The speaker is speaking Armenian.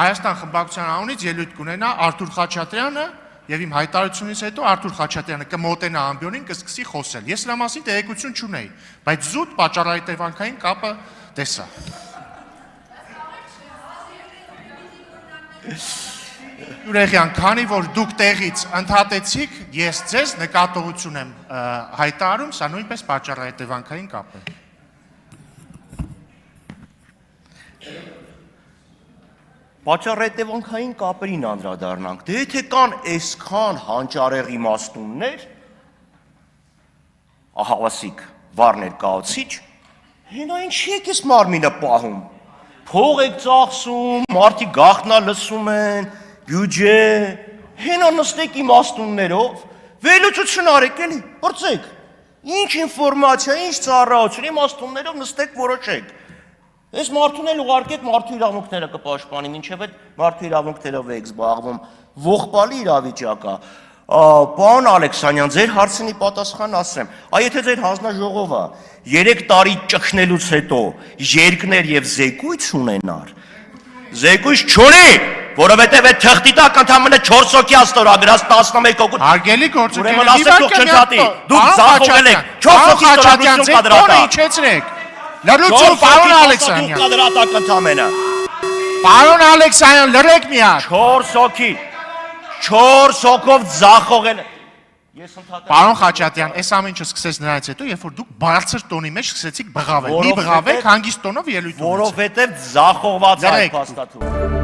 Հայաստան խմբակցության անունից ելույթ կունենա Արթուր Խաչատրյանը եւ իմ հայտարարությունից հետո Արթուր Խաչատրյանը կմոտենա ամբիոնին կսկսի խոսել։ Ես նրա մասին տեղեկություն չունեի, բայց զուտ պատճառահետևանքային կապը տեսա։ Ուրեղյան, քանի որ դուք տեղից ընդհատեցիք, ես ձեզ նկատողություն եմ հայտարարում, սա նույնպես պատճառահետևանքային կապ է։ Պատճառահետևանքային կապերին անդրադառնանք, դե եթե կան այսքան հանճարեղ իմաստուններ, ահավասիկ վառ ներկայացիչ, հենա ինչի եք ես մարմինը պահում, փող եք ծախսում, մարդիկ գաղտնա լսում են, բյուջե, հենա նստեք իմաստուններով, վերլուծություն արեք էլի, բրծեք, ինչ ինֆորմացիա, ինչ ծառայություն, իմաստուններով նստեք որոշեք։ Այս մարդուն էլ ուղարկեք մարդու իրավունքները կպաշտպանի, մինչև այդ մարդու իրավունքներով եք զբաղվում, ողբալի իրավիճակա։ Պարոն Ալեքսանյան, ձեր հարցնի պատասխան ասեմ, եթե ձեր հանձնաժողովը 3 տարի ճգնելուց հետո երկներ եւ զեկույց ունենար, զեկույց չունի, որովհետեւ այդ թղթի տակ ընդամենը 4 հոգի աստորագրած 11 հոգու։ Հարգելի գործընկերներ, ուրեմն ասեք թող չնչատի, դուք զախողել եք 4 հոգի ստորագրություն կադրատա։ Իջեցրեք։ Լրություն, պարոն Ալեքսանյան։ Պարոն Ալեքսանյան, լրեք միակ։ 4 հոգի, 4 հոգով ձախողել։ Պարոն Խաչատրյան, այս ամեն ինչը սկսեց նրանից հետո, երբ որ դուք բարձր տոնի մեջ սկսեցիք բղավել։ Մի բղավեք, հանգիստ տոնով ելույթ ունեցեք։ Որովհետև ձախողված այդ փաստաթուղթը։